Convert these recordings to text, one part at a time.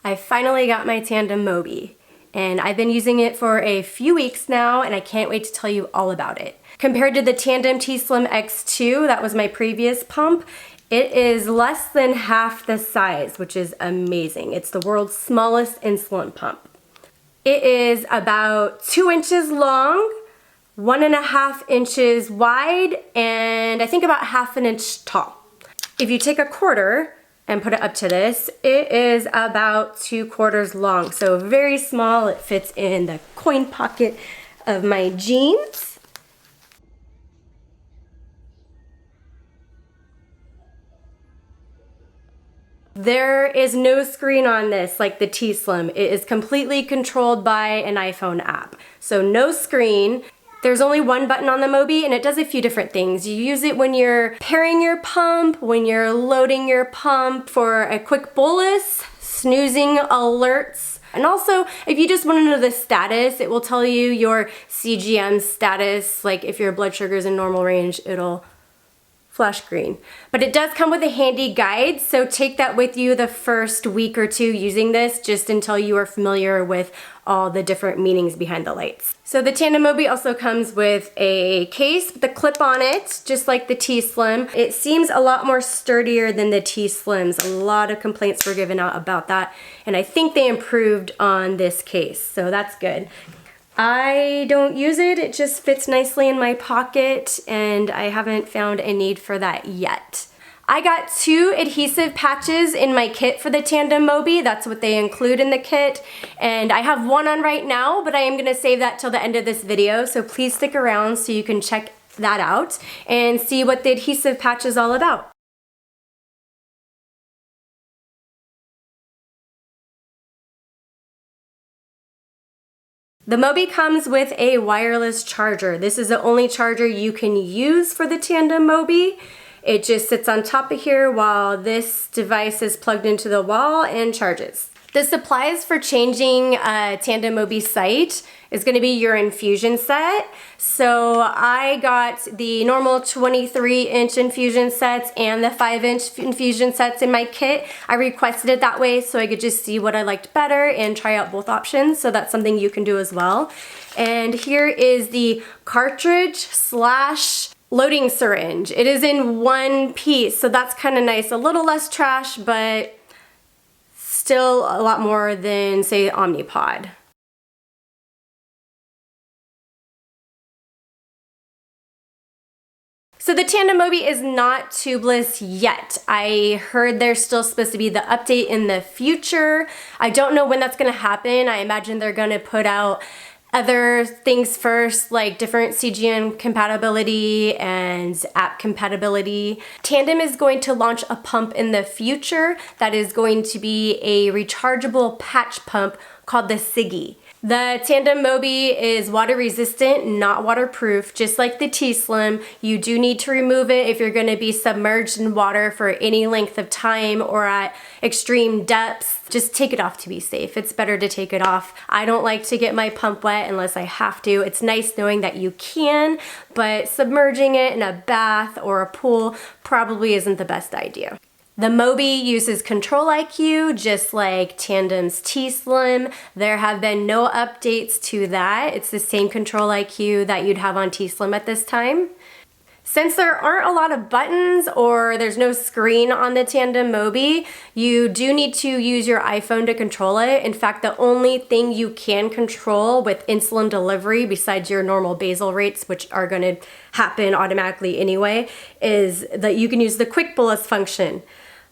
I finally got my Tandem Mobi, and I've been using it for a few weeks now, and I can't wait to tell you all about it. Compared to the Tandem T-Slim X2, that was my previous pump, it is less than half the size, which is amazing. It's the world's smallest insulin pump. It is about 2 inches long, 1.5 inches wide, and I think about ½ an inch tall. If you take a quarter and put it up to this, it is about 2/4 long, so very small. It fits in the coin pocket of my jeans. There is no screen on this like the T-Slim. It is completely controlled by an iPhone app. So no screen. There's only one button on the Mobi, and it does a few different things. You use it when you're pairing your pump, when you're loading your pump for a quick bolus, snoozing alerts, and also if you just want to know the status, it will tell you your CGM status. Like if your blood sugar is in normal range, it'll flash green. But it does come with a handy guide, so take that with you the first week or two using this, just until you are familiar with all the different meanings behind the lights. So the Tandem Mobi also comes with a case with a clip on it, just like the T-Slim. It seems a lot more sturdier than the T-Slims. A lot of complaints were given out about that, and I think they improved on this case, so that's good. I don't use it, it just fits nicely in my pocket, and I haven't found a need for that yet. I got 2 adhesive patches in my kit for the Tandem Mobi. That's what they include in the kit, and I have one on right now, but I am gonna save that till the end of this video, so please stick around so you can check that out and see what the adhesive patch is all about. The Mobi comes with a wireless charger. This is the only charger you can use for the Tandem Mobi. It just sits on top of here while this device is plugged into the wall and charges. The supplies for changing a Tandem Mobi site is going to be your infusion set. So I got the normal 23-inch infusion sets and the 5-inch infusion sets in my kit. I requested it that way so I could just see what I liked better and try out both options. So that's something you can do as well. And here is the cartridge / loading syringe. It is in one piece, so that's kind of nice. A little less trash, but still a lot more than, say, Omnipod. So the Tandem Mobi is not tubeless yet. I heard there's still supposed to be the update in the future. I don't know when that's gonna happen. I imagine they're gonna put out other things first, like different CGM compatibility and app compatibility. Tandem is going to launch a pump in the future that is going to be a rechargeable patch pump called the Siggy. The Tandem Mobi is water resistant, not waterproof, just like the T-Slim. You do need to remove it if you're gonna be submerged in water for any length of time or at extreme depths. Just take it off to be safe. It's better to take it off. I don't like to get my pump wet unless I have to. It's nice knowing that you can, but submerging it in a bath or a pool probably isn't the best idea. The Mobi uses Control-IQ, just like Tandem's T-Slim. There have been no updates to that. It's the same Control-IQ that you'd have on T-Slim at this time. Since there aren't a lot of buttons or there's no screen on the Tandem Mobi, you do need to use your iPhone to control it. In fact, the only thing you can control with insulin delivery, besides your normal basal rates, which are gonna happen automatically anyway, is that you can use the quick bolus function.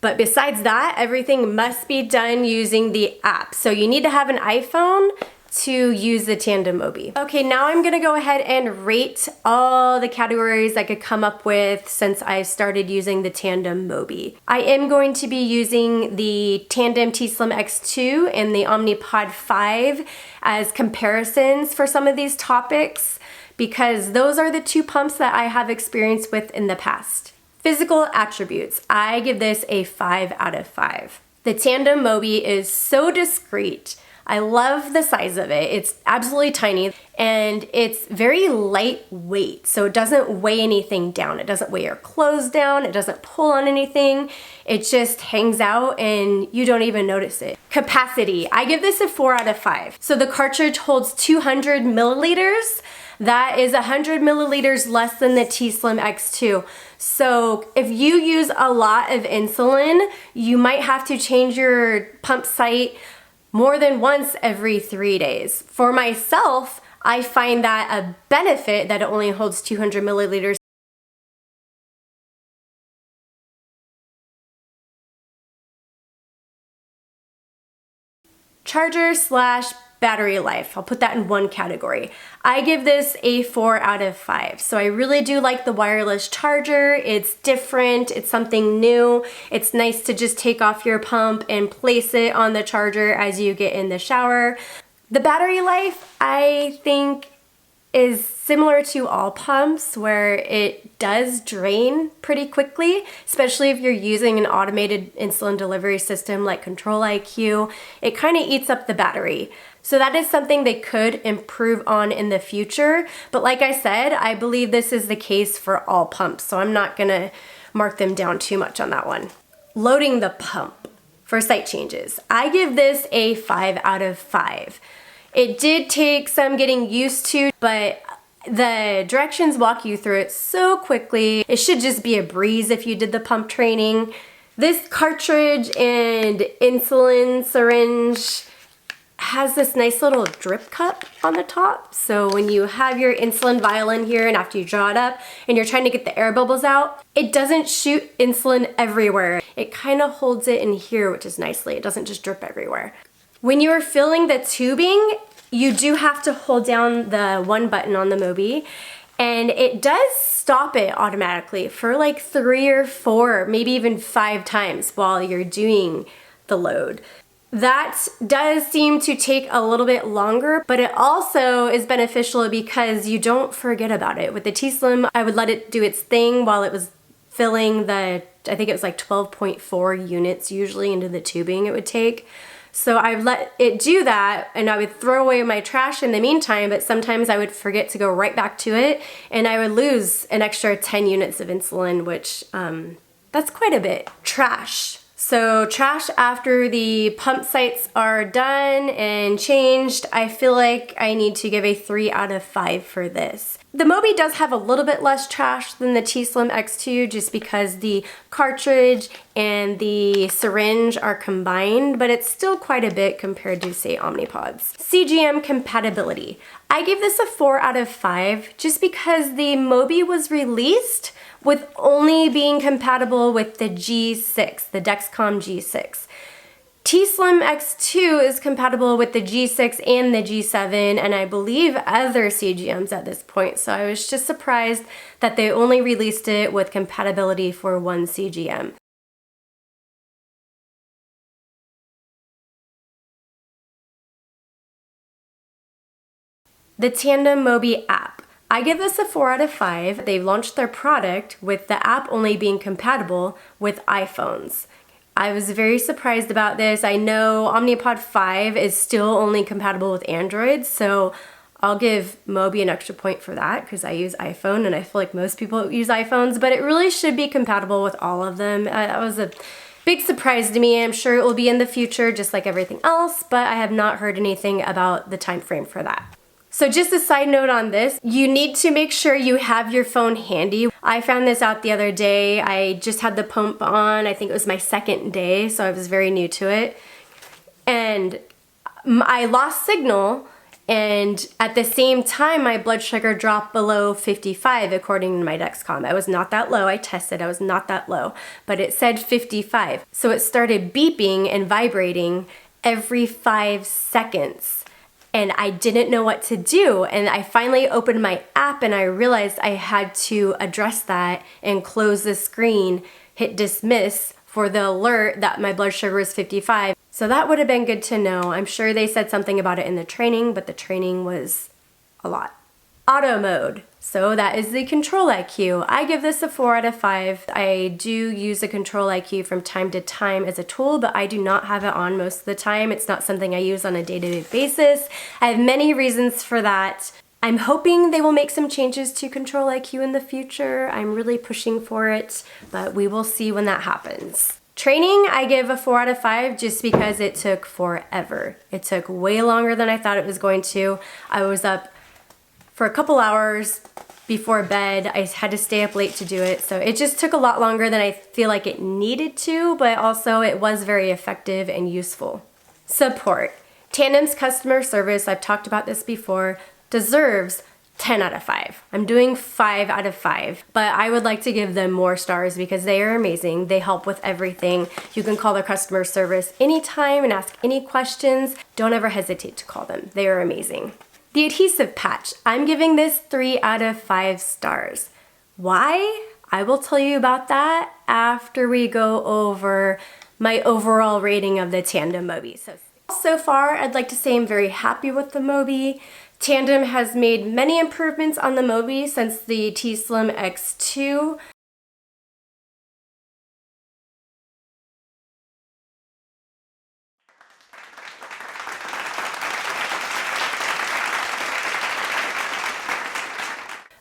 But besides that, everything must be done using the app. So you need to have an iPhone to use the Tandem Mobi. Okay, now I'm gonna go ahead and rate all the categories I could come up with since I started using the Tandem Mobi. I am going to be using the Tandem T-Slim X2 and the Omnipod 5 as comparisons for some of these topics, because those are the 2 pumps that I have experience with in the past. Physical attributes, I give this a 5 out of 5. The Tandem Mobi is so discreet. I love the size of it. It's absolutely tiny and it's very lightweight, so it doesn't weigh anything down. It doesn't weigh your clothes down. It doesn't pull on anything. It just hangs out and you don't even notice it. Capacity, I give this a 4 out of 5. So the cartridge holds 200 milliliters. That is 100 milliliters less than the t:slim X2. So if you use a lot of insulin, you might have to change your pump site more than once every 3 days. For myself, I find that a benefit that it only holds 200 milliliters. Charger / battery life. I'll put that in one category. I give this a 4 out of 5. So I really do like the wireless charger. It's different. It's something new. It's nice to just take off your pump and place it on the charger as you get in the shower. The battery life, I think, is similar to all pumps where it does drain pretty quickly, especially if you're using an automated insulin delivery system like Control-IQ. It kind of eats up the battery. So that is something they could improve on in the future. But like I said, I believe this is the case for all pumps, so I'm not gonna mark them down too much on that one. Loading the pump for site changes. I give this a 5 out of 5. It did take some getting used to, but the directions walk you through it so quickly. It should just be a breeze if you did the pump training. This cartridge and insulin syringe has this nice little drip cup on the top. So when you have your insulin vial in here and after you draw it up and you're trying to get the air bubbles out, it doesn't shoot insulin everywhere. It kind of holds it in here, which is nicely. It doesn't just drip everywhere. When you are filling the tubing, you do have to hold down the one button on the Mobi, and it does stop it automatically for like 3 or 4, maybe even 5 times while you're doing the load. That does seem to take a little bit longer, but it also is beneficial because you don't forget about it. With the t:slim, I would let it do its thing while it was filling the, I think it was like 12.4 units usually into the tubing it would take. So I would let it do that and I would throw away my trash in the meantime, but sometimes I would forget to go right back to it and I would lose an extra 10 units of insulin, which that's quite a bit. Trash. So trash after the pump sites are done and changed, I feel like I need to give a 3 out of 5 for this. The Mobi does have a little bit less trash than the t:slim X2 just because the cartridge and the syringe are combined, but it's still quite a bit compared to, say, Omnipods. CGM compatibility. I give this a 4 out of 5 just because the Mobi was released with only being compatible with the G6, the Dexcom G6. t:slim X2 is compatible with the G6 and the G7 and I believe other CGMs at this point, so I was just surprised that they only released it with compatibility for one CGM. The Tandem Mobi app. I give this a 4 out of 5. They've launched their product with the app only being compatible with iPhones. I was very surprised about this. I know Omnipod 5 is still only compatible with Android, so I'll give Mobi an extra point for that because I use iPhone and I feel like most people use iPhones, but it really should be compatible with all of them. That was a big surprise to me. I'm sure it will be in the future just like everything else, but I have not heard anything about the time frame for that. So just a side note on this, you need to make sure you have your phone handy. I found this out the other day. I just had the pump on, I think it was my second day, so I was very new to it. And I lost signal, and at the same time my blood sugar dropped below 55 according to my Dexcom. I was not that low, I tested, I was not that low, but it said 55. So it started beeping and vibrating every 5 seconds. And I didn't know what to do. And I finally opened my app and I realized I had to address that and close the screen, hit dismiss for the alert that my blood sugar was 55. So that would have been good to know. I'm sure they said something about it in the training, but the training was a lot. auto mode. So that is the Control IQ. I give this a 4 out of 5. I do use a Control IQ from time to time as a tool, but I do not have it on most of the time. It's not something I use on a day-to-day basis. I have many reasons for that. I'm hoping they will make some changes to Control IQ in the future. I'm really pushing for it, but we will see when that happens. Training, I give a 4 out of 5 just because it took forever. It took way longer than I thought it was going to. I was up for a couple hours before bed. I had to stay up late to do it, so it just took a lot longer than I feel like it needed to, but also it was very effective and useful. Support. Tandem's customer service, I've talked about this before, deserves 10 out of 5. I'm doing 5 out of 5, but I would like to give them more stars because they are amazing. They help with everything. You can call their customer service anytime and ask any questions. Don't ever hesitate to call them. They are amazing. The adhesive patch, I'm giving this 3 out of 5 stars. Why? I will tell you about that after we go over my overall rating of the Tandem Mobi. So far, I'd like to say I'm very happy with the Mobi. Tandem has made many improvements on the Mobi since the T-Slim X2.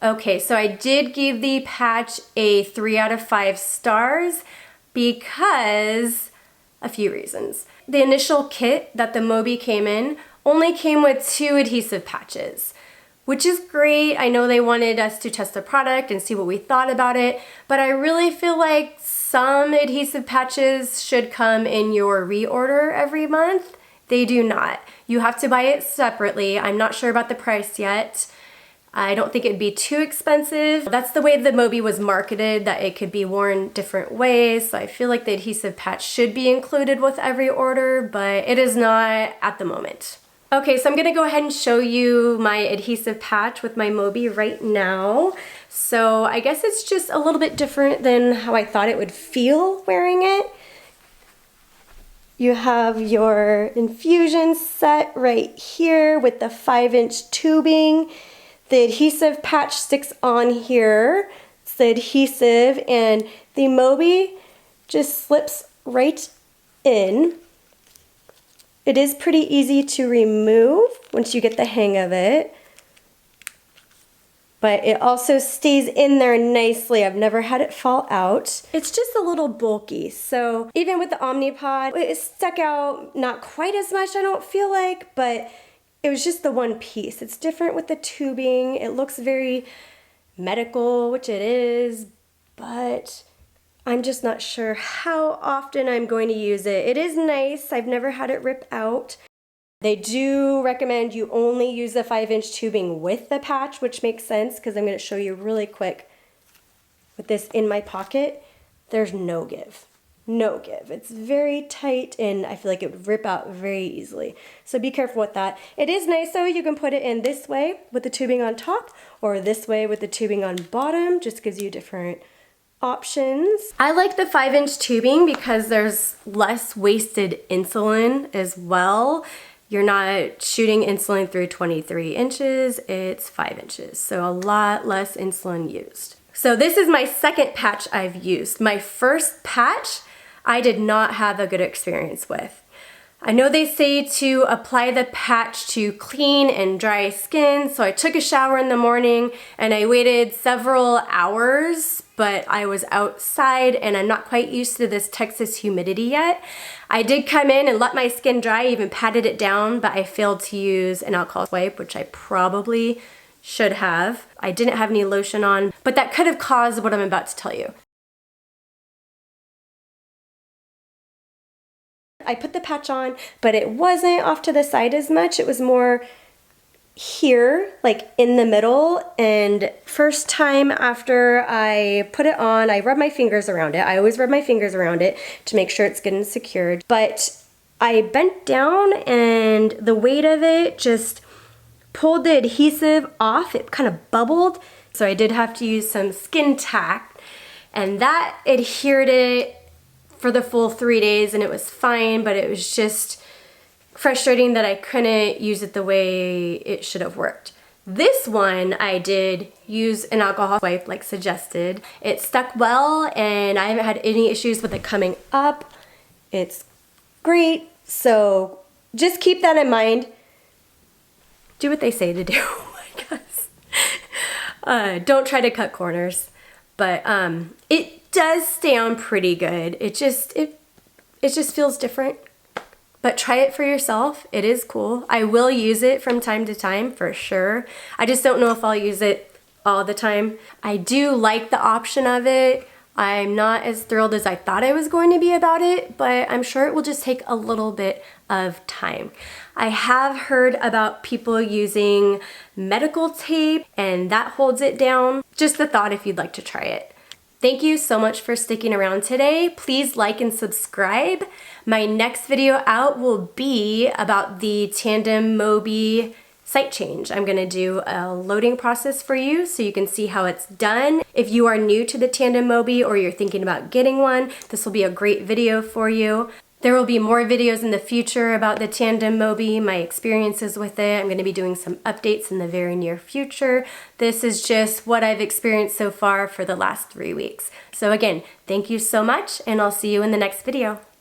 Okay, so I did give the patch a 3 out of 5 stars because a few reasons. The initial kit that the Mobi came in only came with 2 adhesive patches, which is great. I know they wanted us to test the product and see what we thought about it, but I really feel like some adhesive patches should come in your reorder every month. They do not. You have to buy it separately. I'm not sure about the price yet. I don't think it'd be too expensive. That's the way the Mobi was marketed, that it could be worn different ways. So I feel like the adhesive patch should be included with every order, but it is not at the moment. Okay, so I'm gonna go ahead and show you my adhesive patch with my Mobi right now. So I guess it's just a little bit different than how I thought it would feel wearing it. You have your infusion set right here with the 5-inch tubing. The adhesive patch sticks on here. It's the adhesive, and the Mobi just slips right in. It is pretty easy to remove once you get the hang of it, but it also stays in there nicely. I've never had it fall out. It's just a little bulky, so even with the Omnipod, it stuck out not quite as much, I don't feel like, but it was just the one piece. It's different with the tubing. It looks very medical, which it is, but I'm just not sure how often I'm going to use it. It is nice. I've never had it rip out. They do recommend you only use the 5-inch tubing with the patch, which makes sense because I'm going to show you really quick. With this in my pocket, there's no give. No give. It's very tight and I feel like it would rip out very easily. So be careful with that. It is nice though, you can put it in this way with the tubing on top or this way with the tubing on bottom. Just gives you different options. I like the 5-inch tubing because there's less wasted insulin as well. You're not shooting insulin through 23 inches, it's 5 inches. So a lot less insulin used. So this is my second patch I've used. My first patch, I did not have a good experience with. I know they say to apply the patch to clean and dry skin, so I took a shower in the morning and I waited several hours, but I was outside and I'm not quite used to this Texas humidity yet. I did come in and let my skin dry, even patted it down, but I failed to use an alcohol wipe, which I probably should have. I didn't have any lotion on, but that could have caused what I'm about to tell you. I put the patch on, but it wasn't off to the side as much. It was more here, like in the middle. And first time after I put it on, I rub my fingers around it. I always rub my fingers around it to make sure it's good and secured. But I bent down and the weight of it just pulled the adhesive off. It kind of bubbled. So I did have to use some skin tack, and that adhered it for the full 3 days, and it was fine, but it was just frustrating that I couldn't use it the way it should have worked. This one I did use an alcohol wipe like suggested. It stuck well and I haven't had any issues with it coming up. It's great, so just keep that in mind. Do what they say to do, I guess. Don't try to cut corners, but it does stay on pretty good. It just feels different. But try it for yourself. It is cool. I will use it from time to time for sure. I just don't know if I'll use it all the time. I do like the option of it. I'm not as thrilled as I thought I was going to be about it, but I'm sure it will just take a little bit of time. I have heard about people using medical tape and that holds it down. Just a thought if you'd like to try it. Thank you so much for sticking around today. Please like and subscribe. My next video out will be about the Tandem Mobi site change. I'm gonna do a loading process for you so you can see how it's done. If you are new to the Tandem Mobi or you're thinking about getting one, this will be a great video for you. There will be more videos in the future about the Tandem Mobi, my experiences with it. I'm gonna be doing some updates in the very near future. This is just what I've experienced so far for the last 3 weeks. So again, thank you so much and I'll see you in the next video.